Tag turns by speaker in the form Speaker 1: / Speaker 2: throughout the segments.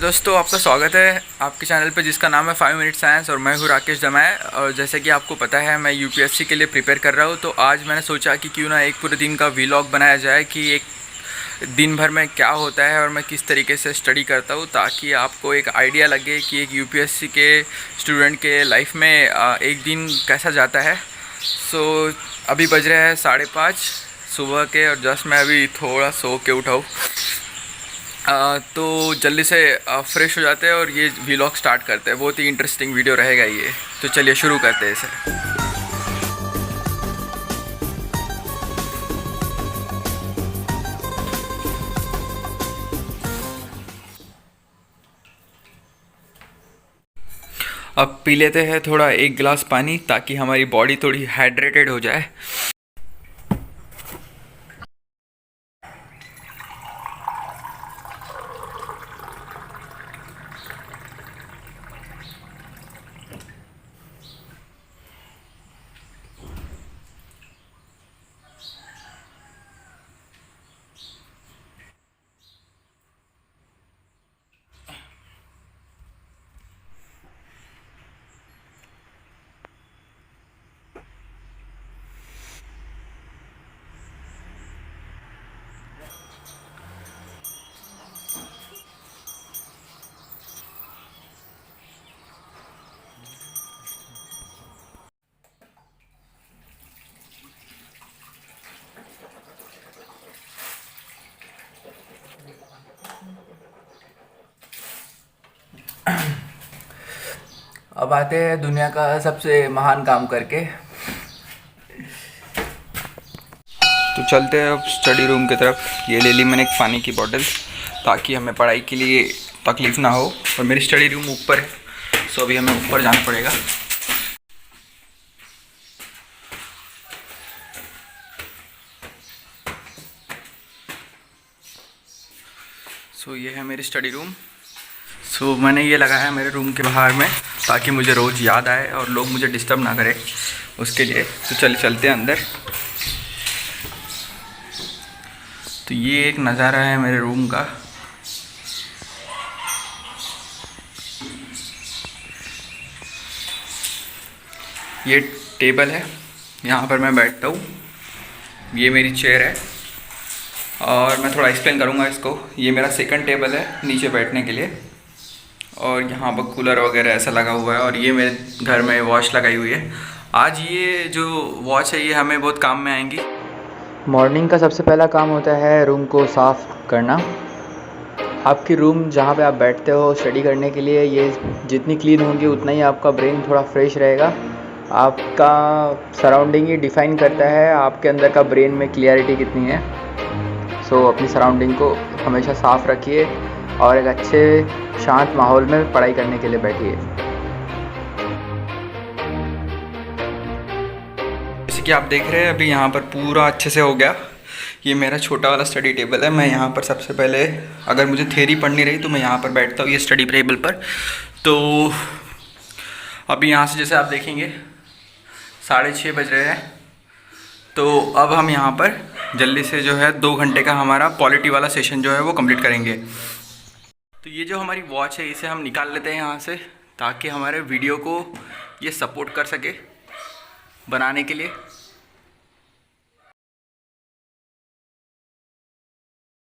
Speaker 1: दोस्तों, आपका स्वागत है आपके चैनल पे जिसका नाम है 5 मिनट साइंस। और मैं हूँ राकेश दमाय। और जैसे कि आपको पता है, मैं यूपीएससी के लिए प्रिपेयर कर रहा हूँ। तो आज मैंने सोचा कि क्यों ना एक पूरे दिन का व्लॉग बनाया जाए कि एक दिन भर में क्या होता है और मैं किस तरीके से स्टडी करता हूँ, ताकि आपको एक आइडिया लगे कि एक यूपीएससी के स्टूडेंट के लाइफ में एक दिन कैसा जाता है। अभी बज रहे हैं 5:30 सुबह के, और जस्ट मैं अभी थोड़ा सो के उठा हूँ। तो जल्दी से फ्रेश हो जाते हैं और ये व्लॉग स्टार्ट करते हैं। बहुत ही इंटरेस्टिंग वीडियो रहेगा ये। तो चलिए शुरू करते हैं इसे। अब पी लेते हैं थोड़ा 1 गिलास पानी, ताकि हमारी बॉडी थोड़ी हाइड्रेटेड हो जाए। अब आते हैं दुनिया का सबसे महान काम करके। तो चलते हैं अब स्टडी रूम की तरफ। ये ले ली मैंने एक पानी की बोतल, ताकि हमें पढ़ाई के लिए तकलीफ़ ना हो। और मेरी स्टडी रूम ऊपर है, सो अभी हमें ऊपर जाना पड़ेगा। ये है मेरी स्टडी रूम। मैंने ये लगाया है मेरे रूम के बाहर में, ताकि मुझे रोज़ याद आए और लोग मुझे डिस्टर्ब ना करें उसके लिए। तो चलते हैं अंदर। तो ये एक नज़ारा है मेरे रूम का। ये टेबल है, यहाँ पर मैं बैठता हूँ। ये मेरी चेयर है, और मैं थोड़ा एक्सप्लेन करूँगा इसको। ये मेरा सेकंड टेबल है नीचे बैठने के लिए, और यहाँ पर कूलर वगैरह ऐसा लगा हुआ है। और ये मेरे घर में वॉच लगाई हुई है। आज ये जो वॉच है ये हमें बहुत काम में आएंगी।
Speaker 2: मॉर्निंग का सबसे पहला काम होता है रूम को साफ़ करना। आपकी रूम जहाँ पे आप बैठते हो स्टडी करने के लिए, ये जितनी क्लीन होगी उतना ही आपका ब्रेन थोड़ा फ्रेश रहेगा। आपका सराउंडिंग ही डिफ़ाइन करता है आपके अंदर का ब्रेन में क्लियरिटी कितनी है। अपनी सराउंडिंग को हमेशा साफ़ रखिए और एक अच्छे शांत माहौल में पढ़ाई करने के लिए बैठिए।
Speaker 1: जैसे कि आप देख रहे हैं, अभी यहाँ पर पूरा अच्छे से हो गया। ये मेरा छोटा वाला स्टडी टेबल है। मैं यहाँ पर सबसे पहले, अगर मुझे थ्योरी पढ़नी रही तो मैं यहाँ पर बैठता हूँ, ये स्टडी टेबल पर। तो अभी यहाँ से जैसे आप देखेंगे 6:30 बज रहे हैं। तो अब हम यहाँ पर जल्दी से जो है 2 घंटे का हमारा पॉलिटी वाला सेशन जो है वो कंप्लीट करेंगे। तो ये जो हमारी वॉच है इसे हम निकाल लेते हैं यहाँ से, ताकि हमारे वीडियो को ये सपोर्ट कर सके बनाने के लिए।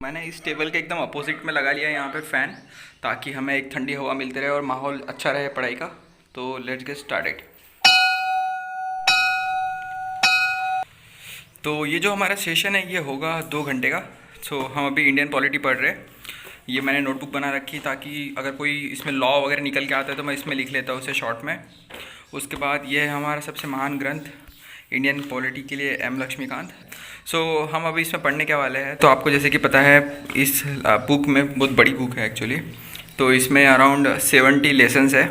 Speaker 1: मैंने इस टेबल के एकदम अपोजिट में लगा लिया है यहाँ पे फ़ैन, ताकि हमें एक ठंडी हवा मिलती रहे और माहौल अच्छा रहे पढ़ाई का। तो लेट्स गेट स्टार्टेड। तो ये जो हमारा सेशन है ये होगा 2 घंटे का। हम अभी इंडियन पॉलिटी पढ़ रहे हैं। ये मैंने नोटबुक बना रखी, ताकि अगर कोई इसमें लॉ वगैरह निकल के आता है तो मैं इसमें लिख लेता हूँ उसे शॉर्ट में। उसके बाद ये है हमारा सबसे महान ग्रंथ इंडियन पॉलिटी के लिए, एम लक्ष्मीकांत। हम अभी इसमें पढ़ने के वाले हैं। तो आपको जैसे कि पता है, इस बुक में बहुत बड़ी बुक है एक्चुअली। तो इसमें अराउंड 70 लेसन्स है।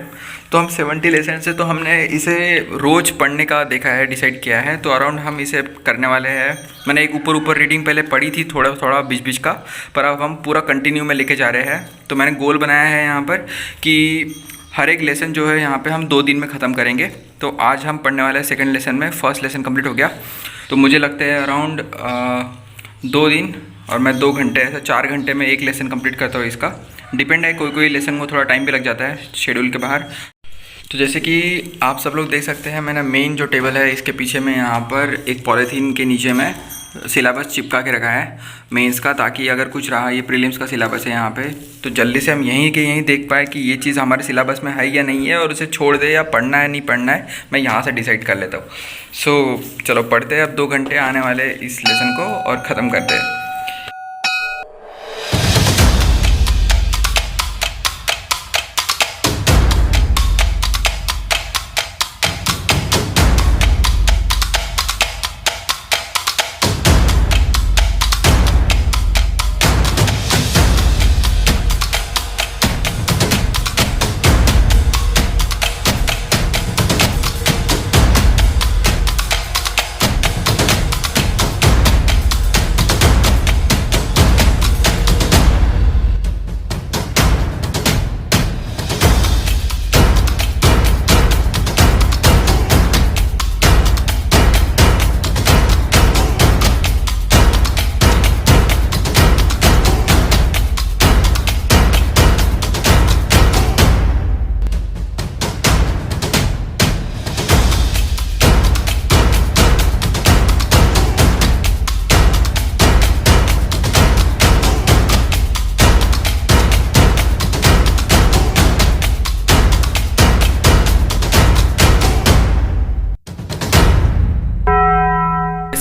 Speaker 1: तो हम 70 लेसन से, तो हमने इसे रोज़ पढ़ने का देखा है, डिसाइड किया है। तो अराउंड हम इसे करने वाले हैं। मैंने एक ऊपर रीडिंग पहले पढ़ी थी, थोड़ा बीच का, पर अब हम पूरा कंटिन्यू में लेके जा रहे हैं। तो मैंने गोल बनाया है यहाँ पर कि हर एक लेसन जो है यहाँ पे हम 2 दिन में ख़त्म करेंगे। तो आज हम पढ़ने वाले हैं सेकंड लेसन में। फर्स्ट लेसन कंप्लीट हो गया। तो मुझे लगता है अराउंड 2 दिन और मैं 2 घंटे, ऐसा 4 घंटे में एक लेसन कंप्लीट करता हूँ इसका। डिपेंड है, कोई कोई लेसन को थोड़ा टाइम भी लग जाता है शेड्यूल के बाहर। तो जैसे कि आप सब लोग देख सकते हैं, मैंने मेन जो टेबल है इसके पीछे में यहाँ पर एक पॉलीथीन के नीचे में सिलेबस चिपका के रखा है मेंस का, ताकि अगर कुछ रहा, ये प्रीलिम्स का सिलेबस है यहाँ पे, तो जल्दी से हम यहीं के यहीं देख पाए कि ये चीज़ हमारे सिलेबस में है या नहीं है, और उसे छोड़ दे या पढ़ना है नहीं पढ़ना है, मैं यहाँ से डिसाइड कर लेता हूँ। सो चलो पढ़ते हैं अब 2 घंटे आने वाले इस लेसन को और ख़त्म करते हैं।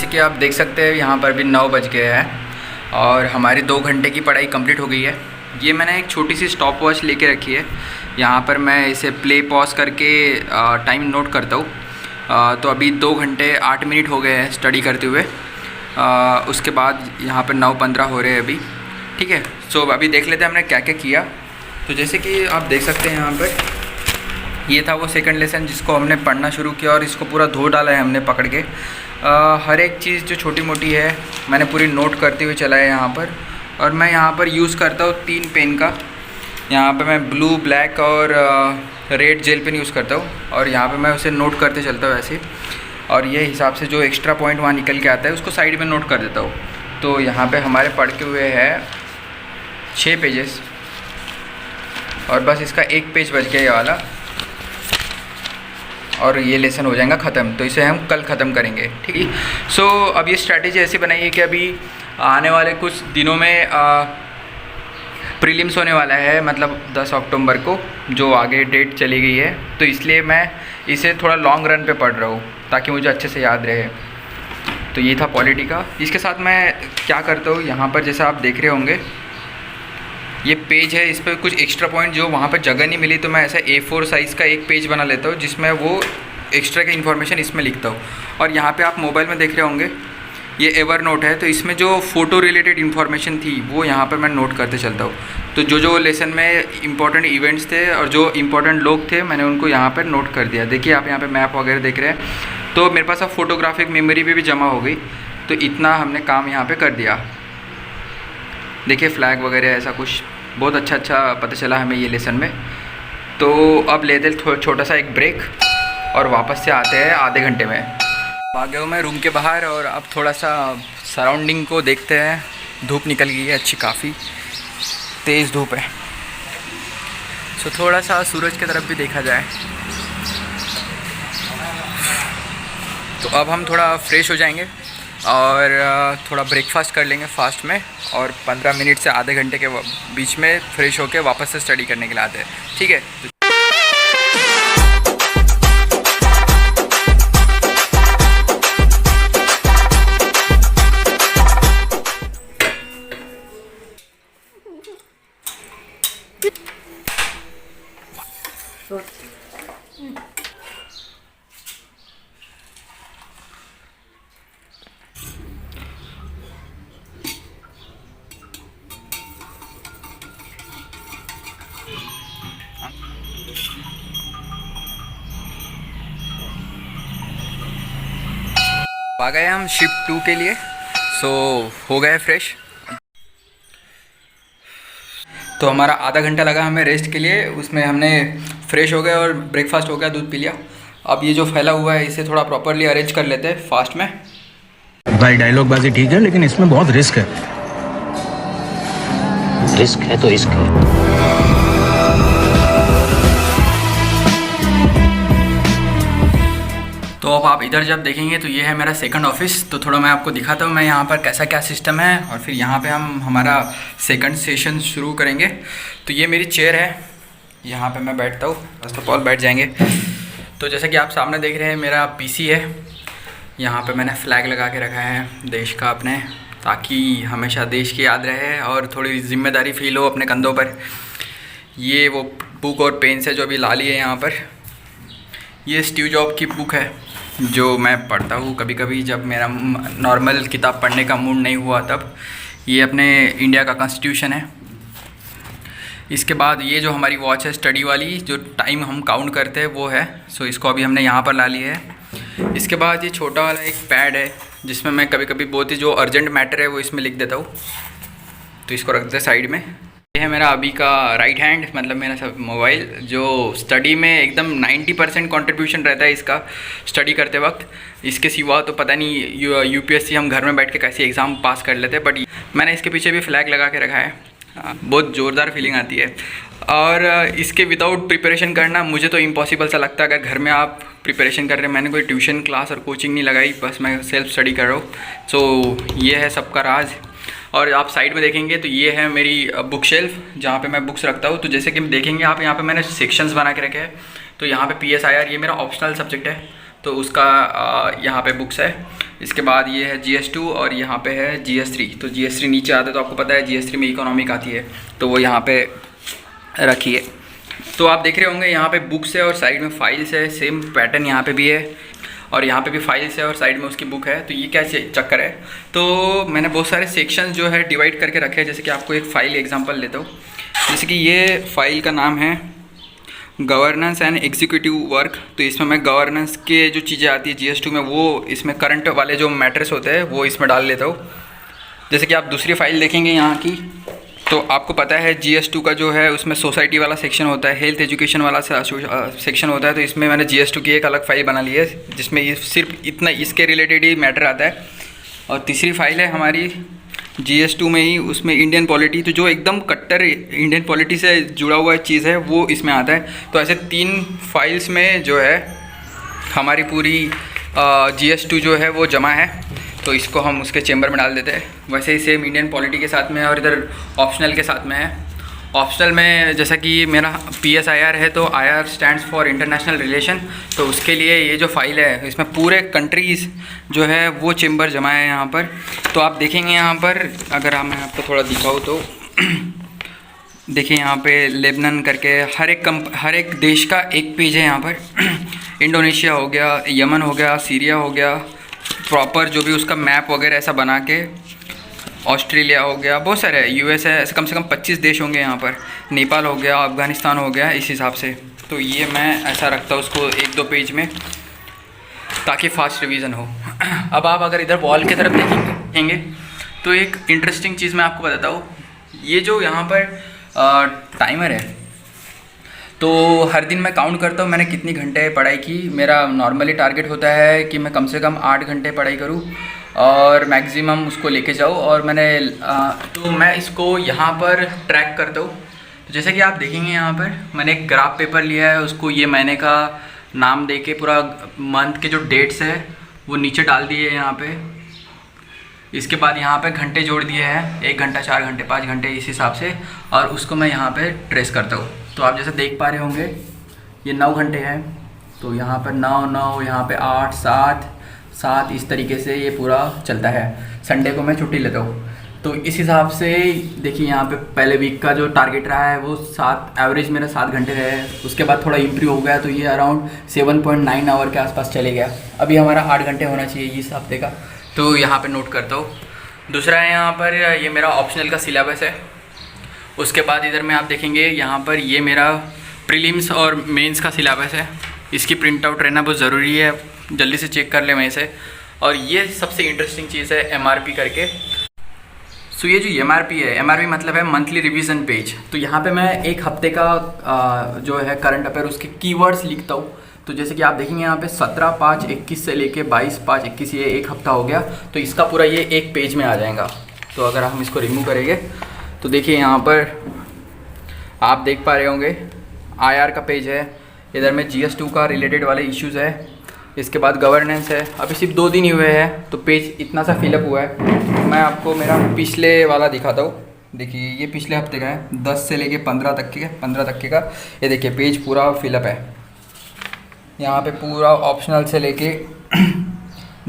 Speaker 1: कि आप देख सकते हैं यहाँ पर भी 9 बज गए हैं और हमारी 2 घंटे की पढ़ाई कंप्लीट हो गई है। ये मैंने एक छोटी सी स्टॉप वॉच लेके रखी है, यहाँ पर मैं इसे प्ले पॉज करके टाइम नोट करता हूँ। तो अभी 2 घंटे 8 मिनट हो गए हैं स्टडी करते हुए। उसके बाद यहाँ पर 9:15 हो रहे हैं अभी, ठीक है। सो अभी देख लेते हैं हमने क्या क्या किया। तो जैसे कि आप देख सकते हैं यहाँ पर ये था वो सेकंड लेसन जिसको हमने पढ़ना शुरू किया और इसको पूरा धो डाला है हमने पकड़ के। हर एक चीज़ जो छोटी मोटी है मैंने पूरी नोट करते हुए चला है यहाँ पर। और मैं यहाँ पर यूज़ करता हूँ 3 पेन का। यहाँ पर मैं ब्लू, ब्लैक और रेड जेल पेन यूज़ करता हूँ और यहाँ पर मैं उसे नोट करते चलता हूँ ऐसे। और ये हिसाब से जो एक्स्ट्रा पॉइंट वहाँ निकल के आता है उसको साइड में नोट कर देता हूँ। तो यहाँ पर हमारे पढ़ के हुए है 6 पेजेस और बस इसका 1 पेज बच गया ये वाला, और ये लेसन हो जाएगा ख़त्म। तो इसे हम कल ख़त्म करेंगे, ठीक है। सो अब ये स्ट्रैटेजी ऐसी बनाई है कि अभी आने वाले कुछ दिनों में प्रीलिम्स होने वाला है, मतलब 10 अक्टूबर को, जो आगे डेट चली गई है। तो इसलिए मैं इसे थोड़ा लॉन्ग रन पे पढ़ रहा हूँ ताकि मुझे अच्छे से याद रहे। तो ये था पॉलिटी का। इसके साथ मैं क्या करता हूँ, यहाँ पर जैसा आप देख रहे होंगे ये पेज है, इस पर कुछ एक्स्ट्रा पॉइंट जो वहाँ पर जगह नहीं मिली तो मैं ऐसा A4 साइज़ का एक पेज बना लेता हूँ जिसमें वो एक्स्ट्रा की इन्फॉर्मेशन इसमें लिखता हूँ। और यहाँ पे आप मोबाइल में देख रहे होंगे ये एवर नोट है, तो इसमें जो फ़ोटो रिलेटेड इन्फॉर्मेशन थी वो यहाँ पर मैं नोट करते चलता हूँ। तो जो जो लेसन में इंपॉर्टेंट इवेंट्स थे और जो इंपॉर्टेंट लोग थे मैंने उनको यहाँ पर नोट कर दिया। देखिए आप यहाँ पर मैप वगैरह देख रहे हैं, तो मेरे पास अब फोटोग्राफिक मेमोरी भी जमा हो गई। तो इतना हमने काम यहाँ पर कर दिया। देखिए फ्लैग वगैरह ऐसा कुछ बहुत अच्छा पता चला हमें ये लेसन में। तो अब लेते छोटा सा एक ब्रेक और वापस से आते हैं आधे घंटे में। आ गया हूँ मैं रूम के बाहर और अब थोड़ा सा सराउंडिंग को देखते हैं। धूप निकल गई है अच्छी, काफ़ी तेज़ धूप है। सो थोड़ा सा सूरज की तरफ भी देखा जाए। तो अब हम थोड़ा फ्रेश हो जाएंगे और थोड़ा ब्रेकफास्ट कर लेंगे फास्ट में, और 15 मिनट से आधे घंटे के बीच में फ्रेश होकर वापस से स्टडी करने के लिए आते हैं, ठीक है। आ गए हम शिफ्ट 2 के लिए। सो हो गए फ्रेश। तो हमारा आधा घंटा लगा हमें रेस्ट के लिए, उसमें हमने फ्रेश हो गए और ब्रेकफास्ट हो गया, दूध पी लिया। अब ये जो फैला हुआ है इसे थोड़ा प्रॉपरली अरेंज कर लेते हैं फास्ट में।
Speaker 3: भाई डायलॉग बाजी ठीक है लेकिन इसमें बहुत रिस्क है।
Speaker 4: रिस्क है तो रिस्क है।
Speaker 1: तो अब आप इधर जब देखेंगे तो ये है मेरा सेकंड ऑफिस। तो थोड़ा मैं आपको दिखाता हूँ मैं यहाँ पर कैसा क्या सिस्टम है, और फिर यहाँ पे हम हमारा सेकंड सेशन शुरू करेंगे। तो ये मेरी चेयर है, यहाँ पे मैं बैठता हूँ, फर्स्ट ऑफ ऑल बैठ जाएंगे। तो जैसा कि आप सामने देख रहे हैं मेरा पीसी है, यहाँ पे मैंने फ्लैग लगा के रखा है देश का अपने, ताकि हमेशा देश की याद रहे और थोड़ी जिम्मेदारी फील हो अपने कंधों पर। ये वो बुक और पेन से जो अभी ला ली है यहाँ पर, ये स्टीव जॉब की बुक है जो मैं पढ़ता हूँ कभी कभी जब मेरा नॉर्मल किताब पढ़ने का मूड नहीं हुआ तब। ये अपने इंडिया का कॉन्स्टिट्यूशन है। इसके बाद ये जो हमारी वॉच है स्टडी वाली, जो टाइम हम काउंट करते हैं वो है, सो इसको अभी हमने यहाँ पर ला लिया है। इसके बाद ये छोटा वाला एक पैड है जिसमें मैं कभी कभी बहुत ही जो अर्जेंट मैटर है वो इसमें लिख देता हूँ, तो इसको रखते हैं साइड में। ये है मेरा अभी का राइट हैंड, मतलब मेरा सब मोबाइल, जो स्टडी में एकदम 90% कंट्रीब्यूशन रहता है इसका स्टडी करते वक्त। इसके सिवा तो पता नहीं यूपीएससी हम घर में बैठ के कैसे एग्ज़ाम पास कर लेते हैं, बट मैंने इसके पीछे भी फ्लैग लगा के रखा है। बहुत ज़ोरदार फीलिंग आती है। और इसके विदाउट प्रिपरेशन करना मुझे तो इम्पॉसिबल सा लगता है। अगर घर में आप प्रिपरेशन कर रहे हैं, मैंने कोई ट्यूशन क्लास और कोचिंग नहीं लगाई, बस मैं सेल्फ स्टडी कर रहा हूँ। सो ये है सबका राज। और आप साइड में देखेंगे तो ये है मेरी बुक शेल्फ जहाँ पे मैं बुक्स रखता हूँ। तो जैसे कि देखेंगे आप, यहाँ पे मैंने सेक्शंस बना के रखे हैं। तो यहाँ पे PSIR ये मेरा ऑप्शनल सब्जेक्ट है, तो उसका यहाँ पे बुक्स है। इसके बाद ये है GS2 और यहाँ पे है GS3। तो GS3 नीचे आता है, तो आपको पता है GS3 में इकोनॉमिक आती है, तो वो यहाँ पे रखी है। तो आप देख रहे होंगे यहाँ पे बुक्स है और साइड में फाइल्स है, सेम पैटर्न यहाँ पे भी है, और यहाँ पे भी फाइल्स है और साइड में उसकी बुक है। तो ये क्या चक्कर है, तो मैंने बहुत सारे सेक्शंस जो है डिवाइड करके रखे हैं। जैसे कि आपको एक फ़ाइल एग्जांपल लेता हूँ। जैसे कि ये फ़ाइल का नाम है गवर्नेंस एंड एग्जीक्यूटिव वर्क। तो इसमें मैं गवर्नेंस के जो चीज़ें आती है GS2 में, वो इसमें करंट वाले जो मैटर्स होते हैं वो इसमें डाल लेता हूँ। जैसे कि आप दूसरी फाइल देखेंगे यहाँ की, तो आपको पता है GS2 का जो है उसमें सोसाइटी वाला सेक्शन होता है, हेल्थ एजुकेशन वाला सेक्शन होता है। तो इसमें मैंने GS2 की एक अलग फ़ाइल बना ली है जिसमें ये सिर्फ इतना इसके रिलेटेड ही मैटर आता है। और तीसरी फाइल है हमारी GS2 में ही, उसमें इंडियन पॉलिटी, तो जो एकदम कट्टर इंडियन पॉलिटी से जुड़ा हुआ चीज़ है वो इसमें आता है। तो ऐसे 3 फाइल्स में जो है हमारी पूरी GS2 जो है वो जमा है। तो इसको हम उसके चेंबर में डाल देते हैं। वैसे ही सेम इंडियन पॉलिटी के साथ में है और इधर ऑप्शनल के साथ में है। ऑप्शनल में जैसा कि मेरा PSIR है, तो IR stands for international relation. तो उसके लिए ये जो फाइल है इसमें पूरे कंट्रीज़ जो है वो चेंबर जमा है यहाँ पर। तो आप देखेंगे यहाँ पर, अगर मैं आपको थोड़ा दिखाऊँ तो देखिए यहाँ पे लेबनान करके हर एक देश का एक पेज है यहाँ पर। इंडोनेशिया हो गया, यमन हो गया, सीरिया हो गया, प्रॉपर जो भी उसका मैप वगैरह ऐसा बना के, ऑस्ट्रेलिया हो गया, बहुत सारे है, US है, ऐसे कम से कम 25 देश होंगे यहाँ पर, नेपाल हो गया, अफ़गानिस्तान हो गया, इस हिसाब से। तो ये मैं ऐसा रखता हूँ उसको 1-2 पेज में, ताकि फास्ट रिवीजन हो। अब आप अगर इधर वॉल की तरफ देखेंगे तो एक इंटरेस्टिंग चीज़ मैं आपको बताता हूँ। ये जो यहाँ पर टाइमर है, तो हर दिन मैं काउंट करता हूँ मैंने कितनी घंटे पढ़ाई की। मेरा नॉर्मली टारगेट होता है कि मैं कम से कम 8 घंटे पढ़ाई करूँ और मैक्सिमम उसको लेके जाऊँ। और तो मैं इसको यहाँ पर ट्रैक करता हूँ। तो जैसे कि आप देखेंगे यहाँ पर मैंने एक ग्राफ पेपर लिया है, उसको ये महीने का नाम दे के पूरा मंथ के जो डेट्स है वो नीचे डाल दिए है यहाँ पे। इसके बाद यहाँ पे घंटे जोड़ दिए हैं, 1 घंटा, 4 घंटे, 5 घंटे, इस हिसाब से, और उसको मैं यहाँ पे ट्रेस करता हूँ। तो आप जैसे देख पा रहे होंगे ये 9 घंटे हैं, तो यहाँ पर 9, यहाँ पे 8, 7, इस तरीके से ये पूरा चलता है। संडे को मैं छुट्टी लेता हूँ। तो इस हिसाब से देखिए यहाँ पे पहले वीक का जो टारगेट रहा है वो 7, एवरेज मेरा 7 घंटे रहे। उसके बाद थोड़ा इम्प्रूव हो गया, तो ये अराउंड 7.9 आवर के आसपास चले गया। अभी हमारा 8 घंटे होना चाहिए इस हफ्ते का, तो यहाँ पे नोट करता हूँ। दूसरा है यहाँ पर ये मेरा ऑप्शनल का सिलेबस है। उसके बाद इधर में आप देखेंगे यहाँ पर ये मेरा प्रीलिम्स और मेंस का सिलेबस है। इसकी प्रिंट आउट रहना बहुत ज़रूरी है, जल्दी से चेक कर ले वहीं से। और ये सबसे इंटरेस्टिंग चीज़ है MRP करके। सो ये जो MRP है, MRP मतलब है मंथली रिवीजन पेज। तो यहाँ पे मैं एक हफ्ते का जो है करंट अफेयर उसके कीवर्ड्स लिखता हूँ। तो जैसे कि आप देखेंगे यहाँ पे 17/5/21 से लेके 22/5/21 ये एक हफ्ता हो गया। तो इसका पूरा ये एक पेज में आ जाएगा। तो अगर हम इसको रिमूव करेंगे तो देखिए यहाँ पर आप देख पा रहे होंगे IR का पेज है, इधर में GS2 का रिलेटेड वाले इश्यूज़ है, इसके बाद गवर्नेंस है। अभी सिर्फ 2 दिन ही हुए हैं तो पेज इतना सा फिलअप हुआ है। तो मैं आपको मेरा पिछले वाला दिखाता हूँ। देखिए ये पिछले हफ्ते का है, 10 से लेके 15 तक के का। ये देखिए पेज पूरा फिलअप है। यहाँ पे पूरा ऑप्शनल से लेके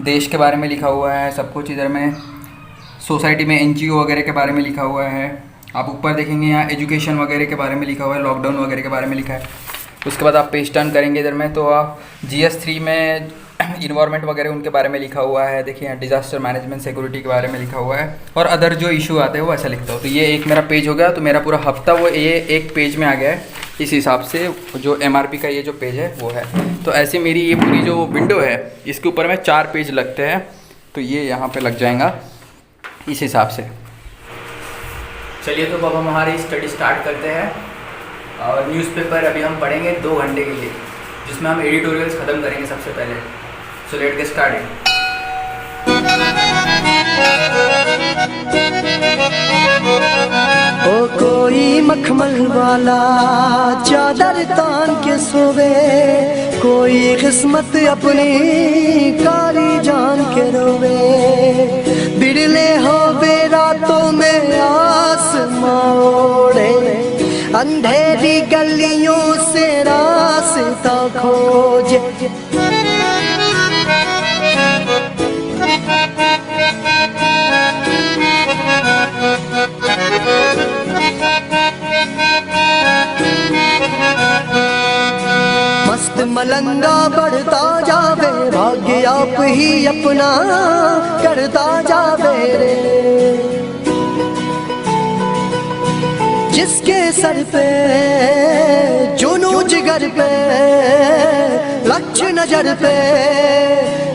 Speaker 1: देश के बारे में लिखा हुआ है सब कुछ। इधर में सोसाइटी में NGO वगैरह के बारे में लिखा हुआ है। आप ऊपर देखेंगे यहाँ एजुकेशन वगैरह के बारे में लिखा हुआ है, लॉकडाउन वगैरह के बारे में लिखा है। उसके बाद आप पेज टर्न करेंगे इधर में तो आप GS3 में इन्वायरमेंट वगैरह उनके बारे में लिखा हुआ है। देखिए यहाँ डिज़ास्टर मैनेजमेंट सिक्योरिटी के बारे में लिखा हुआ है और अदर जो इशू आते हैं वो ऐसा लिखता हो। तो ये एक मेरा पेज हो गया। तो मेरा पूरा हफ्ता वो ये एक पेज में आ गया है। इस हिसाब से जो MRP का ये जो पेज है वो है। तो ऐसे मेरी ये पूरी जो विंडो है इसके ऊपर में 4 पेज लगते हैं। तो ये यहाँ पे लग जाएगा इस हिसाब से। चलिए तो अब हम हमारी स्टडी स्टार्ट करते हैं। और न्यूज़पेपर अभी हम पढ़ेंगे 2 घंटे के लिए, जिसमें हम एडिटोरियल्स ख़त्म करेंगे सबसे पहले। So let get started.
Speaker 4: ओ कोई मखमल वाला चादर तान के सोवे, कोई किस्मत अपनी कारी जान के रोवे। बिरले हो रातों में आसमां ओढ़े, अंधेरी गलियों से रास्ता खोजे। मस्त मलंगा बढ़ता जावे, भाग्य आप ही अपना करता जावे रे। जिसके सर पे जुनू जिगर पे लक्ष्य नजर पे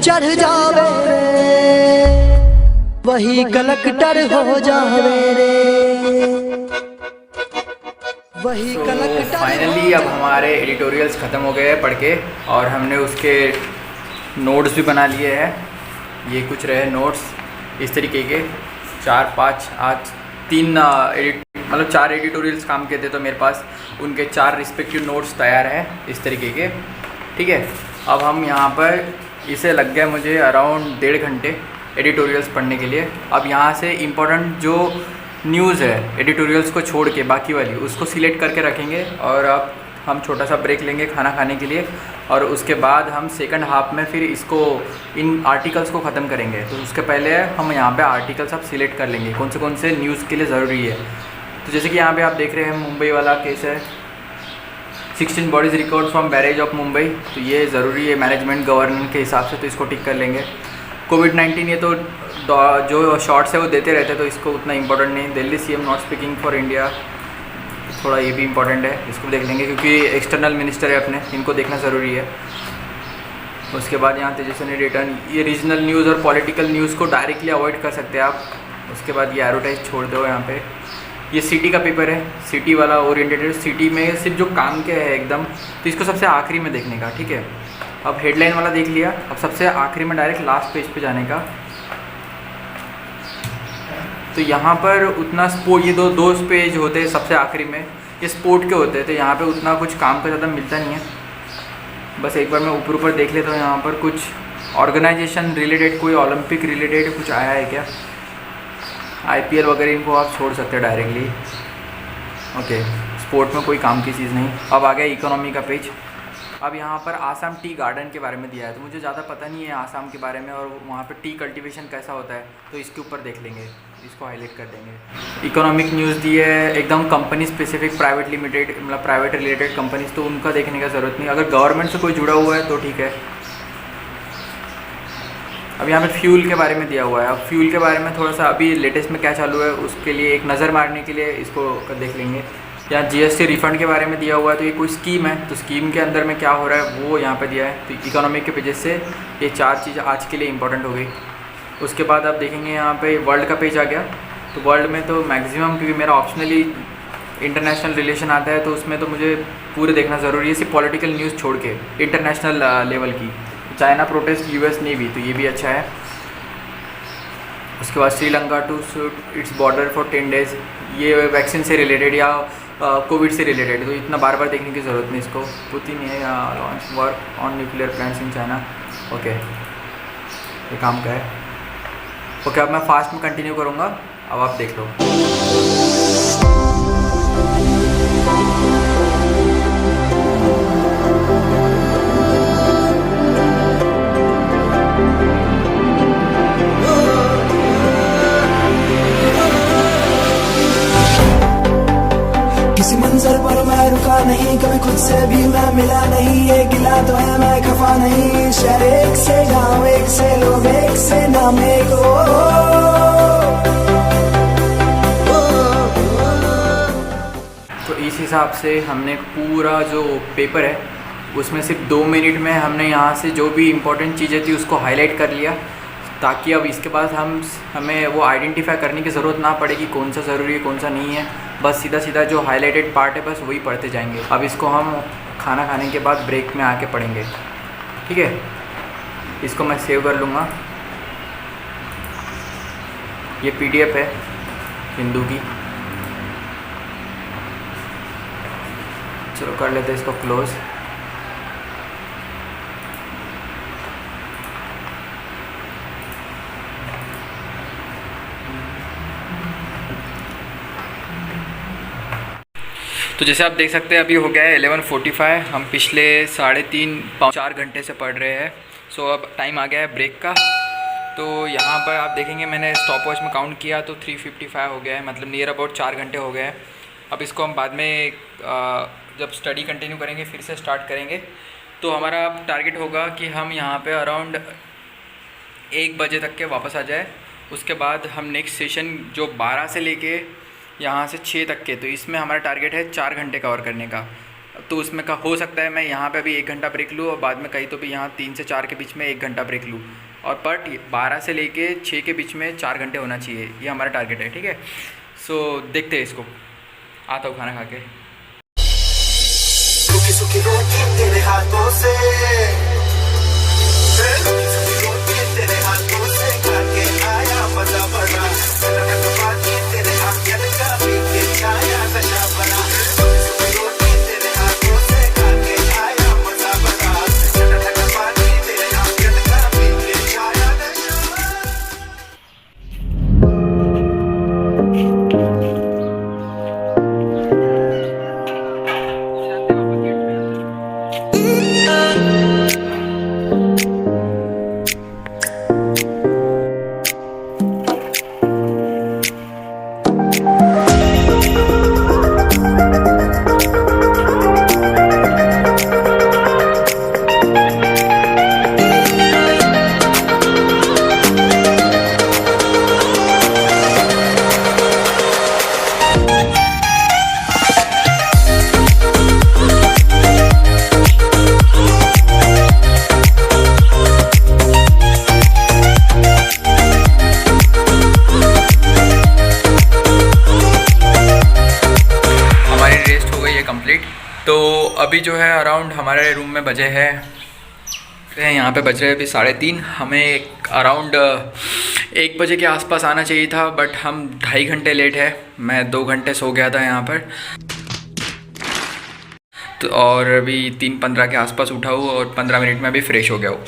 Speaker 4: चढ़ जावे रे, वही कलेक्टर हो जावे रे, वही कलेक्टर।
Speaker 1: फाइनली अब हमारे एडिटोरियल्स ख़त्म हो गए हैं पढ़ के, और हमने उसके नोट्स भी बना लिए हैं। ये कुछ रहे नोट्स इस तरीके के 4-5 आज 4 एडिटोरियल्स काम के थे तो मेरे पास उनके 4 रिस्पेक्टिव नोट्स तैयार हैं इस तरीके के। ठीक है, अब हम यहाँ पर इसे लग गया मुझे अराउंड 1.5 घंटे एडिटोरियल्स पढ़ने के लिए। अब यहाँ से इम्पोर्टेंट जो न्यूज़ है एडिटोरियल्स को छोड़ के बाकी वाली उसको सिलेक्ट करके रखेंगे, और अब हम छोटा सा ब्रेक लेंगे खाना खाने के लिए, और उसके बाद हम सेकंड हाफ में फिर इसको इन आर्टिकल्स को ख़त्म करेंगे। तो उसके पहले हम यहाँ पे आर्टिकल्स अब सिलेक्ट कर लेंगे कौन से न्यूज़ के लिए ज़रूरी है। तो जैसे कि यहाँ पे आप देख रहे हैं मुंबई वाला केस है, 16 bodies record from barrage of Mumbai. तो ये ज़रूरी है मैनेजमेंट गवर्नेंस के हिसाब से, तो इसको टिक कर लेंगे। कोविड-19 ये तो जो शॉर्ट्स है वो देते रहते हैं तो इसको उतना इंपॉर्टेंट नहीं। Delhi CM not speaking for India, थोड़ा ये भी इम्पॉर्टेंट है, इसको देख लेंगे क्योंकि एक्सटर्नल मिनिस्टर है अपने, इनको देखना ज़रूरी है। उसके बाद यहाँ तेजस्वी रिटर्न, ये रीजनल न्यूज़ और पॉलिटिकल न्यूज़ को डायरेक्टली अवॉइड कर सकते हैं आप। उसके बाद ये एडवर्टाइज छोड़ दो यहाँ पे। ये सिटी का पेपर है, सिटी वाला ओरिएंटेड, सिटी में सिर्फ जो काम के है एकदम, तो इसको सबसे आखिरी में देखने का। ठीक है, अब हेडलाइन वाला देख लिया, अब सबसे आखिरी में डायरेक्ट लास्ट पेज पे जाने का। तो यहाँ पर उतना स्पोर्ट, ये दो पेज होते हैं सबसे आखिरी में, ये स्पोर्ट के होते हैं, तो यहाँ पे उतना कुछ काम का ज़्यादा मिलता नहीं है। बस एक बार मैं ऊपर देख लेता हूँ यहाँ पर कुछ ऑर्गेनाइजेशन रिलेटेड, कोई ओलंपिक रिलेटेड कुछ आया है क्या, IPL वगैरह, इनको आप छोड़ सकते हैं डायरेक्टली। ओके, स्पोर्ट में कोई काम की चीज़ नहीं। अब आ गया इकोनॉमी का पेज। अब यहाँ पर आसाम टी गार्डन के बारे में दिया है, तो मुझे ज़्यादा पता नहीं है आसाम के बारे में और वहाँ पे टी कल्टीवेशन कैसा होता है, तो इसके ऊपर देख लेंगे, इसको हाईलाइट कर देंगे। इकोनॉमिक न्यूज़ दी है एकदम कंपनी स्पेसिफिक, प्राइवेट लिमिटेड मतलब प्राइवेट रिलेटेड कंपनीज, तो उनका देखने का ज़रूरत नहीं। अगर गवर्नमेंट से कोई जुड़ा हुआ है तो ठीक है। अब यहाँ पे फ्यूल के बारे में दिया हुआ है। अब फ्यूल के बारे में थोड़ा सा अभी लेटेस्ट में क्या चालू है उसके लिए एक नज़र मारने के लिए इसको देख लेंगे। यहाँ GST रिफ़ंड के बारे में दिया हुआ है, तो ये कोई स्कीम है, तो स्कीम के अंदर में क्या हो रहा है वो यहाँ पे दिया है। तो इकोनॉमिक के पेजेस से ये 4 चीज़ आज के लिए इंपॉर्टेंट हो गई। उसके बाद आप देखेंगे यहाँ पे वर्ल्ड का पेज आ गया। तो वर्ल्ड में तो मैक्सिमम, क्योंकि मेरा ऑप्शनली इंटरनेशनल रिलेशन आता है तो उसमें तो मुझे पूरे देखना ज़रूरी है, सिर्फ पॉलिटिकल न्यूज़ छोड़ के इंटरनेशनल लेवल की। चाइना प्रोटेस्ट US नेवी, तो ये भी अच्छा है। उसके बाद Sri Lanka to shut its border for 10 days, ये वैक्सीन से रिलेटेड या कोविड से रिलेटेड, तो इतना बार बार देखने की ज़रूरत नहीं इसको। पुतिन है या launch work on nuclear plants in China,
Speaker 2: okay, ये काम का है। ओके, अब मैं फास्ट में कंटिन्यू करूँगा, अब आप देख लो।
Speaker 5: किसी मंजर पर मैं रुका नहीं, कभी खुद से भी मैं मिला नहीं, ये गिला तो है मैं खफा नहीं, शहर एक से गाँव एक से लोग एक से नाम एक हो।
Speaker 2: तो इस हिसाब से हमने पूरा जो पेपर है उसमें सिर्फ 2 मिनट में हमने यहाँ से जो भी इम्पोर्टेंट चीज़ें थी उसको हाईलाइट कर लिया, ताकि अब इसके बाद हमें वो आइडेंटिफाई करने की ज़रूरत ना पड़े कि कौन सा ज़रूरी है कौन सा नहीं है। बस सीधा सीधा जो हाईलाइटेड पार्ट है बस वही पढ़ते जाएंगे। अब इसको हम खाना खाने के बाद ब्रेक में आके पढ़ेंगे, ठीक है। इसको मैं सेव कर लूँगा। ये PDF है हिंदू की। चलो कर लेते हैं इसको क्लोज़।
Speaker 1: तो जैसे आप देख सकते हैं अभी हो गया है 11:45। हम पिछले 3.5-4 घंटे से पढ़ रहे हैं। सो अब टाइम आ गया है ब्रेक का। तो यहाँ पर आप देखेंगे मैंने स्टॉप वॉच में काउंट किया तो 3:55 हो गया है, मतलब नियर अबाउट 4 घंटे हो गए हैं। अब इसको हम बाद में जब स्टडी कंटिन्यू करेंगे फिर से स्टार्ट करेंगे। तो हमारा टारगेट होगा कि हम यहाँ पे अराउंड 1 बजे तक के वापस आ जाए। उसके बाद हम नेक्स्ट सेशन जो 12 से लेके यहाँ से 6 तक के, तो इसमें हमारा टारगेट है 4 घंटे कवर करने का। तो उसमें का हो सकता है मैं यहाँ पे अभी 1 घंटा ब्रेक लूँ और बाद में कहीं तो भी यहाँ 3 से 4 के बीच में 1 घंटा ब्रेक लूँ, और बट 12 से लेके 6 के बीच में 4 घंटे होना चाहिए, ये हमारा टारगेट है, ठीक है। सो देखते हैं इसको। आता हूँ खाना खा के।
Speaker 5: सुखी सुखी रोटी तेरे हाथों से, सुखी सुखी रोटी तेरे हाथों से खा के आया मजा बड़ा, तेरे आंगन का पी के छाया नशा बड़ा, सुखी सुखी रोटी तेरे हाथों से खा के आया मजा बड़ा, तेरे आंगन का पी के छाया नशा
Speaker 1: कंप्लीट। तो अभी जो है अराउंड हमारे रूम में बजे हैं, यहाँ पे बज रहे हैं अभी 3:30। हमें अराउंड 1 बजे के आसपास आना चाहिए था, बट हम 2.5 घंटे लेट है। मैं 2 घंटे सो गया था यहाँ पर, तो और अभी 3:15 के आसपास उठा हूँ और 15 मिनट में अभी फ्रेश हो गया हूँ।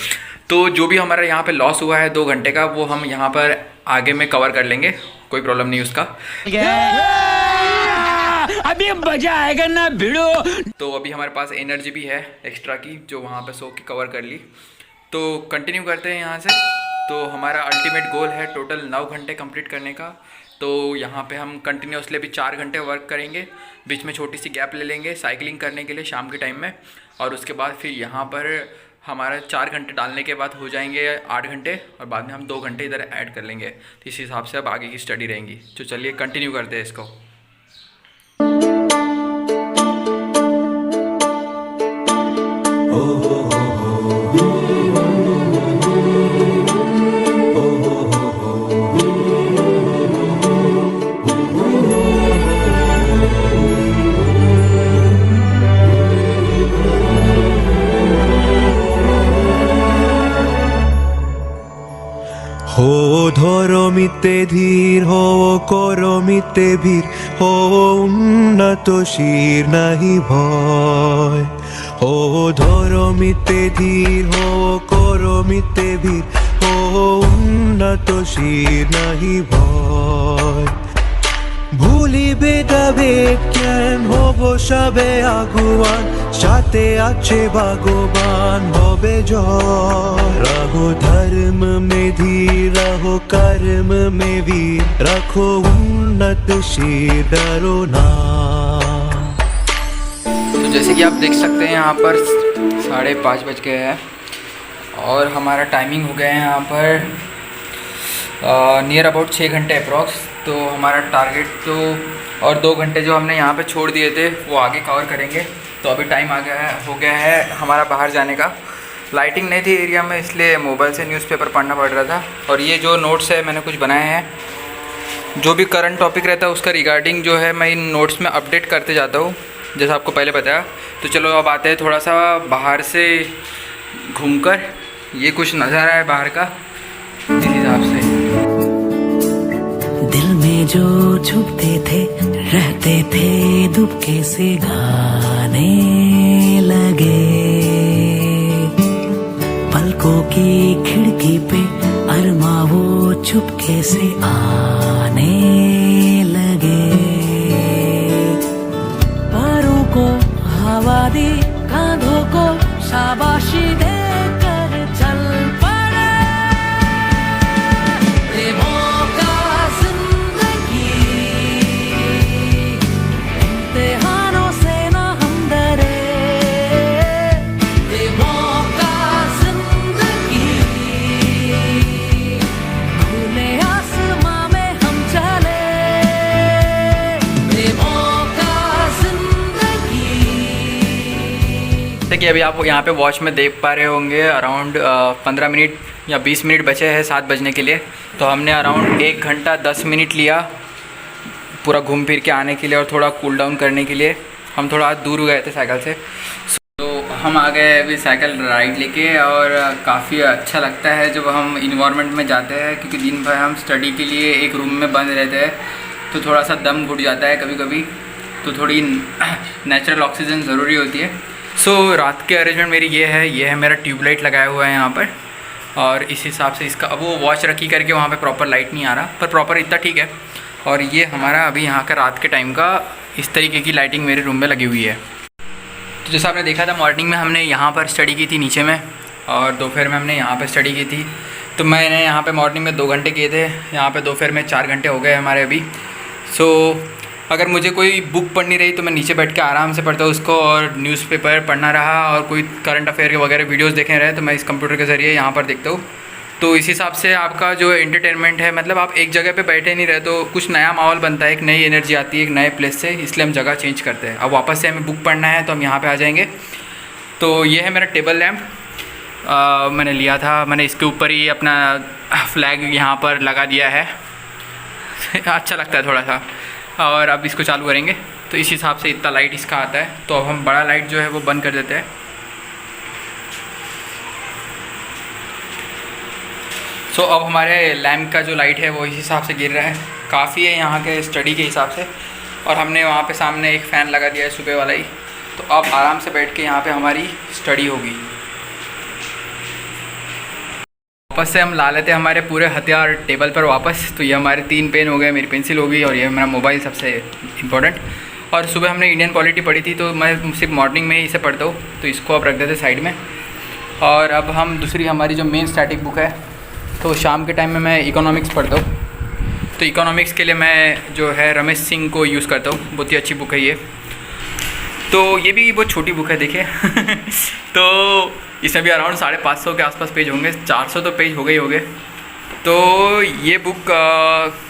Speaker 1: तो जो भी हमारा यहाँ पे लॉस हुआ है 2 घंटे का, वो हम यहाँ पर आगे में कवर कर लेंगे, कोई प्रॉब्लम नहीं उसका।
Speaker 3: अभी मजा आएगा ना भिड़ो।
Speaker 1: तो अभी हमारे पास एनर्जी भी है एक्स्ट्रा की, जो वहाँ पे सो के कवर कर ली। तो कंटिन्यू करते हैं यहाँ से। तो हमारा अल्टीमेट गोल है टोटल 9 घंटे कंप्लीट करने का। तो यहाँ पे हम कंटिन्यूसली अभी 4 घंटे वर्क करेंगे, बीच में छोटी सी गैप ले लेंगे साइकिलिंग करने के लिए शाम के टाइम में, और उसके बाद फिर यहाँ पर हमारा 4 घंटे डालने के बाद हो जाएंगे 8 घंटे, और बाद में हम 2 घंटे इधर ऐड कर लेंगे। तो इस हिसाब से अब आगे की स्टडी रहेंगी। तो चलिए कंटिन्यू करते हैं इसको।
Speaker 6: हो ধরমিতে ধীর হো করমিতে ভীর হো উন্নত শির নাহি ভয় হো ধরমিতে ধীর হো করমিতে ভীর হো উন্নতশীল নাহি ভয় ভুলিবে তবে জ্ঞান হব সবে আগুয়ান সাথে আছে ভগবান হবে জয় रहो धर्म में धीर रहो कर्म में वीर रखो उन्नत शीर डरो ना।
Speaker 1: तो जैसे कि आप देख सकते हैं यहाँ पर 5:30 बज गए हैं और हमारा टाइमिंग हो गया है यहाँ पर नियर अबाउट 6 घंटे अप्रॉक्स। तो हमारा टारगेट तो और 2 घंटे जो हमने यहाँ पे छोड़ दिए थे वो आगे कवर करेंगे। तो अभी टाइम हो गया है हमारा बाहर जाने का। लाइटिंग नहीं थी एरिया में इसलिए मोबाइल से न्यूज़पेपर पढ़ना पड़ रहा था। और ये जो नोट्स है मैंने कुछ बनाए हैं, जो भी करंट टॉपिक रहता है उसका रिगार्डिंग जो है मैं इन नोट्स में अपडेट करते जाता हूँ, जैसा आपको पहले बताया। तो चलो अब आते हैं थोड़ा सा बाहर से घूमकर। ये कुछ नज़ारा है बाहर का इस हिसाब से।
Speaker 7: दिल में जो छुपते थे रहते थे दुबके से गाने लगे पलकों की खिड़की पे अरमा वो चुपके से आने लगे पैरों को हवा दी कांधों को शाबाशी देकर चल पड़े मौका जिंदगी इम्तिहानों से ना हम डरे मौका जिंदगी खुले आसमां में हम चले मौका जिंदगी।
Speaker 1: जैसे कि अभी आप यहाँ पे वॉच में देख पा रहे होंगे अराउंड 15 मिनट या 20 मिनट बचे हैं 7 बजने के लिए। तो हमने अराउंड 1 घंटा 10 मिनट लिया पूरा घूम फिर के आने के लिए और थोड़ा कूल डाउन करने के लिए। हम थोड़ा दूर गए थे साइकिल से, तो हम आ गए अभी साइकिल राइड लेके। और काफ़ी अच्छा लगता है जब हम इन्वायरमेंट में जाते हैं, क्योंकि दिन भर हम स्टडी के लिए एक रूम में बंद रहते हैं तो थोड़ा सा दम घुट जाता है कभी कभी। तो थोड़ी नेचुरल ऑक्सीजन ज़रूरी होती है। सो रात के अरेंजमेंट मेरी ये है मेरा ट्यूबलाइट लगाया हुआ है यहाँ पर। और इस हिसाब से इसका अब वो वॉच रखी करके वहाँ पे प्रॉपर लाइट नहीं आ रहा, पर प्रॉपर इतना ठीक है। और ये हमारा अभी यहाँ का रात के टाइम का इस तरीके की लाइटिंग मेरे रूम में लगी हुई है। तो जैसा आपने देखा था मॉर्निंग में हमने यहाँ पर स्टडी की थी नीचे में, और दोपहर में हमने यहाँ पर स्टडी की थी। तो मैंने यहाँ पे मॉर्निंग में 2 घंटे किए थे, यहाँ पे दोपहर में 4 घंटे हो गए हमारे अभी। सो अगर मुझे कोई बुक पढ़नी रही तो मैं नीचे बैठ के आराम से पढ़ता हूँ उसको, और न्यूज़पेपर पढ़ना रहा और कोई करंट अफेयर के वगैरह वीडियोस देखने रहे तो मैं इस कंप्यूटर के ज़रिए यहाँ पर देखता हूँ। तो इस हिसाब से आपका जो एंटरटेनमेंट है, मतलब आप एक जगह पे बैठे नहीं रहे तो कुछ नया माहौल बनता है, एक नई एनर्जी आती है एक नए प्लेस से, इसलिए हम जगह चेंज करते हैं। अब वापस से हमें बुक पढ़ना है तो हम यहाँ पे आ जाएंगे। तो ये है मेरा टेबल लैम्प, मैंने लिया था, मैंने इसके ऊपर ही अपना फ्लैग यहाँ पर लगा दिया है अच्छा लगता है थोड़ा सा। और अब इसको चालू करेंगे तो इस हिसाब से इतना लाइट इसका आता है। तो अब हम बड़ा लाइट जो है वो बंद कर देते हैं। सो अब हमारे लैम्प का जो लाइट है वो इस हिसाब से गिर रहा है, काफ़ी है यहाँ के स्टडी के हिसाब से। और हमने वहाँ पे सामने एक फ़ैन लगा दिया है सुबह वाला ही, तो अब आराम से बैठ के यहाँ पे हमारी स्टडी होगी। वापस से हम ला लेते हैं हमारे पूरे हथियार टेबल पर वापस। तो ये हमारे 3 पेन हो गए, मेरी पेंसिल होगी और ये मेरा मोबाइल सबसे इम्पोर्टेंट। और सुबह हमने इंडियन पॉलिटी पढ़ी थी तो मैं सिर्फ मॉर्निंग में ही इसे पढ़ता हूँ, तो इसको अब रख देते साइड में। और अब हम दूसरी हमारी जो मेन स्टैटिक बुक है, तो शाम के टाइम में मैं इकोनॉमिक्स पढ़ता हूँ। तो इकोनॉमिक्स के लिए मैं जो है रमेश सिंह को यूज़ करता हूँ, बहुत ही अच्छी बुक है ये। तो ये भी बहुत छोटी बुक है देखिए तो इसमें भी अराउंड 550 के आसपास पेज होंगे, 400 तो पेज हो गए ही हो गए। तो ये बुक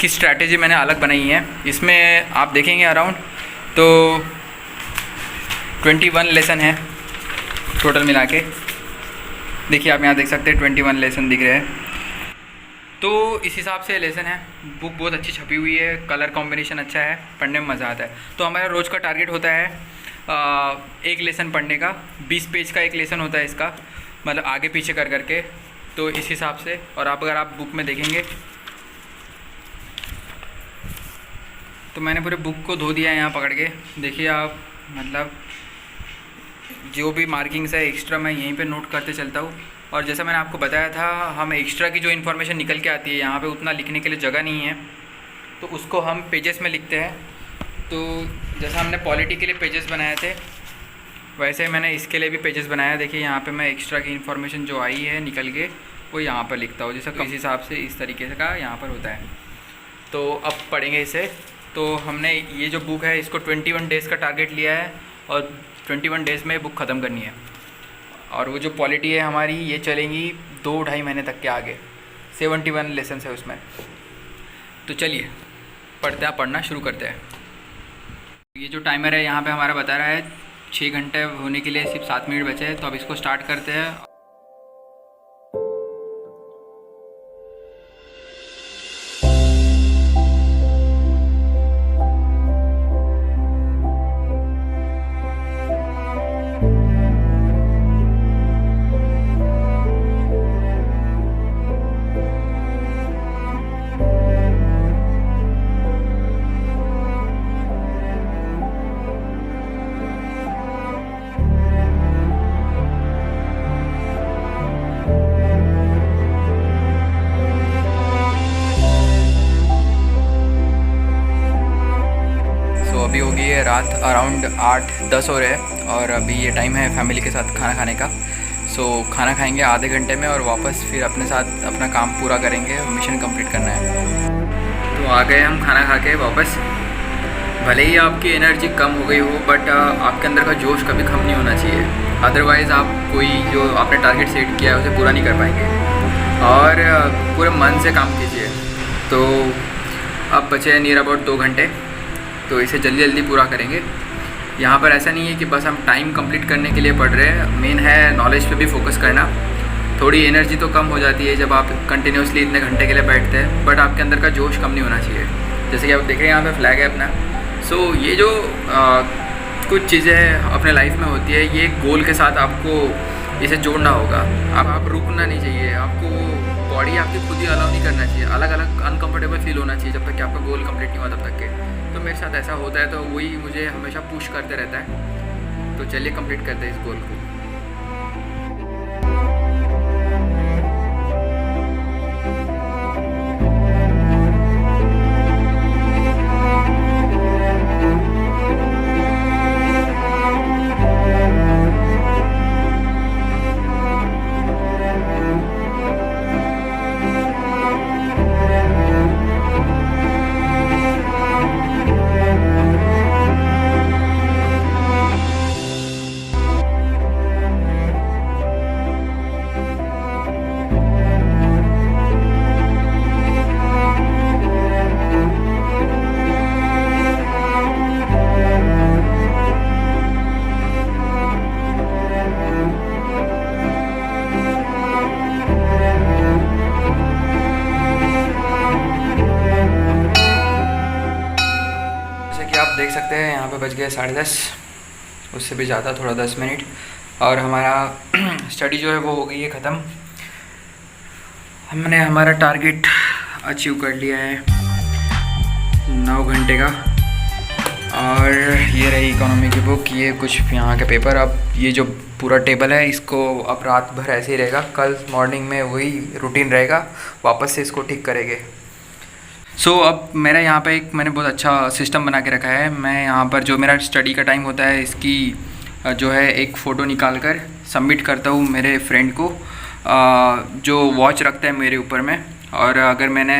Speaker 1: की स्ट्रैटेजी मैंने अलग बनाई है। इसमें आप देखेंगे अराउंड तो 21 लेसन है टोटल मिला के। देखिए आप यहाँ देख सकते हैं 21 लेसन दिख रहे हैं। तो इस हिसाब से लेसन है, बुक बहुत अच्छी छपी हुई है, कलर कॉम्बिनेशन अच्छा है, पढ़ने में मज़ा आता है। तो हमारा रोज़ का टारगेट होता है एक लेसन पढ़ने का, 20 पेज का एक लेसन होता है इसका, मतलब आगे पीछे कर करके। तो इस हिसाब से। और आप अगर आप बुक में देखेंगे तो मैंने पूरे बुक को धो दिया है यहाँ पकड़ के, देखिए आप, मतलब जो भी मार्किंग्स है एक्स्ट्रा मैं यहीं पे नोट करते चलता हूँ। और जैसा मैंने आपको बताया था, हम एक्स्ट्रा की जो इन्फॉर्मेशन निकल के आती है, यहाँ पे उतना लिखने के लिए जगह नहीं है, तो उसको हम पेजेस में लिखते हैं। तो जैसा हमने पॉलिटी के लिए पेजेस बनाए थे, वैसे मैंने इसके लिए भी पेजेस बनाया। देखिए यहाँ पे मैं एक्स्ट्रा की इन्फॉर्मेशन जो आई है निकल के, वो यहाँ पर लिखता हूँ। जैसा इस हिसाब से इस तरीके से का यहाँ पर होता है। तो अब पढ़ेंगे इसे। तो हमने ये जो बुक है इसको 21 डेज़ का टारगेट लिया है और 21 डेज़ में बुक ख़त्म करनी है। और वो जो पॉलिटी है हमारी, ये चलेंगी 2-2.5 महीने तक के आगे। 71 लेसन है उसमें। तो चलिए पढ़ते हैं, पढ़ना शुरू करते हैं। ये जो टाइमर है यहाँ पे हमारा बता रहा है 6 घंटे होने के लिए सिर्फ 7 मिनट बचे हैं। तो अब इसको स्टार्ट करते हैं। अभी हो गई है रात, अराउंड 8-10 हो रहे हैं और अभी ये टाइम है फैमिली के साथ खाना खाने का। सो खाना खाएंगे आधे घंटे में और वापस फिर अपने साथ अपना काम पूरा करेंगे, मिशन कंप्लीट करना है। तो आ गए हम खाना खा के वापस। भले ही आपकी एनर्जी कम हो गई हो, बट आपके अंदर का जोश कभी कम नहीं होना चाहिए। अदरवाइज़ आप कोई जो आपने टारगेट सेट किया है उसे पूरा नहीं कर पाएंगे। और पूरे मन से काम कीजिए। तो अब बचे हैं नियर अबाउट 2 घंटे, तो इसे जल्दी जल्दी पूरा करेंगे। यहाँ पर ऐसा नहीं है कि बस हम टाइम कंप्लीट करने के लिए पढ़ रहे हैं, मेन है नॉलेज पे भी फोकस करना। थोड़ी एनर्जी तो कम हो जाती है जब आप कंटिन्यूसली इतने घंटे के लिए बैठते हैं, बट आपके अंदर का जोश कम नहीं होना चाहिए। जैसे कि आप देख रहे हैं यहाँ पे फ्लैग है अपना। सो ये जो कुछ चीज़ें अपने लाइफ में होती है, ये गोल के साथ आपको इसे जोड़ना होगा। अब आप रुकना नहीं चाहिए, आपको बॉडी आपकी खुद ही अलाउ नहीं करना चाहिए। अलग अलग अनकंफर्टेबल फील होना चाहिए जब तक कि आपका गोल कंप्लीट नहीं हुआ तब तक के। तो मेरे साथ ऐसा होता है, तो वही मुझे हमेशा पुश करते रहता है। तो चलिए कंप्लीट करते हैं इस गोल को। आप देख सकते हैं यहाँ पे बज गए 10:30, उससे भी ज़्यादा, थोड़ा 10 मिनट। और हमारा स्टडी जो है वो हो गई है ख़त्म। हमने हमारा टारगेट अचीव कर लिया है 9 घंटे का। और ये रही इकोनॉमी की बुक, ये कुछ यहाँ के पेपर। अब ये जो पूरा टेबल है इसको अब रात भर ऐसे ही रहेगा, कल मॉर्निंग में वही रूटीन रहेगा, वापस से इसको ठीक करेंगे। सो अब मेरा यहाँ पे एक मैंने बहुत अच्छा सिस्टम बना के रखा है। मैं यहाँ पर जो मेरा स्टडी का टाइम होता है, इसकी जो है एक फ़ोटो निकाल कर सबमिट करता हूँ मेरे फ्रेंड को, जो वॉच रखता है मेरे ऊपर में। और अगर मैंने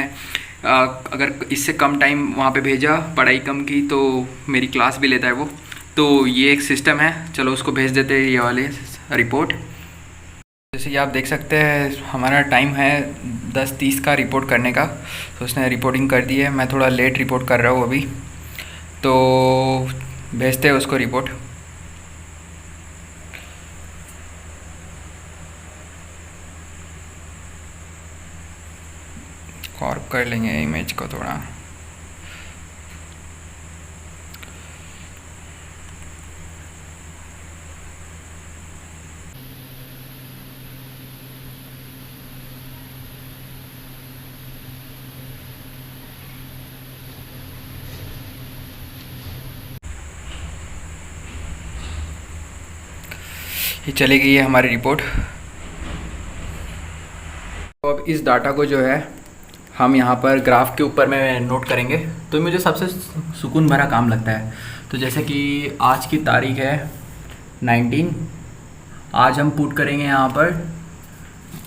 Speaker 1: अगर इससे कम टाइम वहाँ पे भेजा, पढ़ाई कम की, तो मेरी क्लास भी लेता है वो। तो ये एक सिस्टम है। चलो उसको भेज देते हैं ये वाले रिपोर्ट। जैसे कि आप देख सकते हैं हमारा टाइम है 10:30 का रिपोर्ट करने का। तो उसने रिपोर्टिंग कर दी है। मैं थोड़ा लेट रिपोर्ट कर रहा हूँ अभी, तो भेजते हैं उसको रिपोर्ट। कॉर्प कर लेंगे इमेज को थोड़ा। ये चली गई है हमारी रिपोर्ट। तो अब इस डाटा को जो है हम यहाँ पर ग्राफ के ऊपर में नोट करेंगे। तो मुझे सबसे सुकून भरा काम लगता है। तो जैसे कि आज की तारीख है 19, आज हम पुट करेंगे यहाँ पर,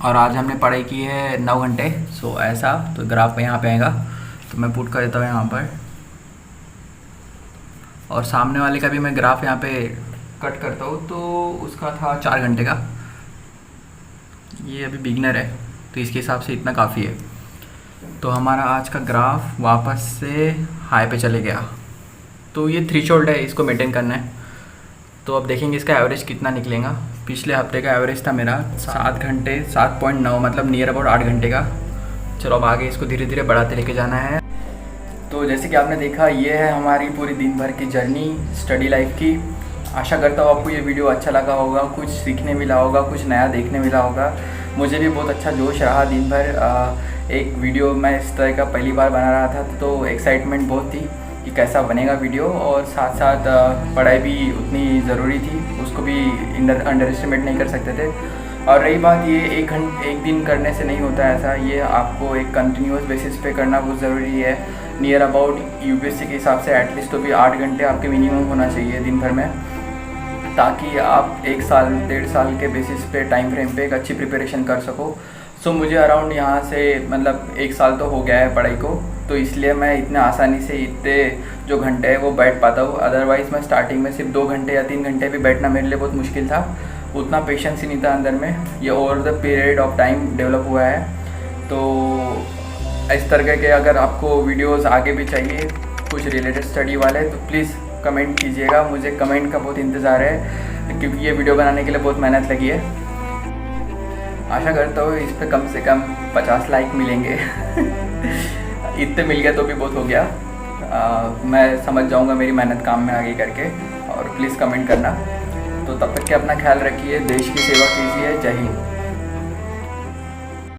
Speaker 1: और आज हमने पढ़ाई की है 9 घंटे। सो ऐसा तो ग्राफ यहाँ पे आएगा। तो मैं पुट कर देता हूँ यहाँ पर, और सामने वाले का भी मैं ग्राफ यहाँ पे कट करता हूँ। तो उसका था 4 घंटे का। ये अभी बिगनर है तो इसके हिसाब से इतना काफ़ी है। तो हमारा आज का ग्राफ वापस से हाई पे चले गया। तो ये थ्रेशोल्ड है, इसको मेंटेन करना है। तो अब देखेंगे इसका एवरेज कितना निकलेगा। पिछले हफ्ते का एवरेज था मेरा 7 घंटे 7.9, मतलब नियर अबाउट 8 घंटे का। चलो अब आगे इसको धीरे धीरे बढ़ाते लेके जाना है। तो जैसे कि आपने देखा, ये है हमारी पूरी दिन भर की जर्नी स्टडी लाइफ की। आशा करता हूँ आपको ये वीडियो अच्छा लगा होगा, कुछ सीखने मिला होगा, कुछ नया देखने मिला होगा। मुझे भी बहुत अच्छा जोश रहा दिन भर। एक वीडियो मैं इस तरह का पहली बार बना रहा था, तो एक्साइटमेंट बहुत थी कि कैसा बनेगा वीडियो, और साथ साथ पढ़ाई भी उतनी ज़रूरी थी, उसको भी अंडर एस्टिमेट नहीं कर सकते थे। और रही बात, ये एक दिन करने से नहीं होता है ऐसा, ये आपको एक कंटिन्यूस बेसिस पे करना बहुत ज़रूरी है। नियर अबाउट यूपीएससी के हिसाब से एटलीस्ट तो भी 8 घंटे आपके मिनिमम होना चाहिए दिन भर में, ताकि आप 1 साल 1.5 साल के बेसिस पे टाइम फ्रेम पे एक अच्छी प्रिपरेशन कर सको। सो मुझे अराउंड यहाँ से मतलब 1 साल तो हो गया है पढ़ाई को, तो इसलिए मैं इतने आसानी से इतने जो घंटे हैं वो बैठ पाता हूँ। अदरवाइज़ मैं स्टार्टिंग में सिर्फ 2 घंटे या 3 घंटे भी बैठना मेरे लिए बहुत मुश्किल था। उतना पेशेंस ही नहीं था अंदर में। ये over the period of time develop हुआ है। तो इस तरह के अगर आपको वीडियोस आगे भी चाहिए कुछ रिलेटेड स्टडी वाले, तो प्लीज़ कमेंट कीजिएगा। मुझे कमेंट का बहुत इंतज़ार है, क्योंकि ये वीडियो बनाने के लिए बहुत मेहनत लगी है। आशा करता हूँ इस पर कम से कम 50 लाइक मिलेंगे। इतने मिल गया तो भी बहुत हो गया। मैं समझ जाऊँगा मेरी मेहनत काम में आगे करके। और प्लीज़ कमेंट करना। तो तब तक के अपना ख्याल रखिए, देश की सेवा कीजिए। जय हिंद।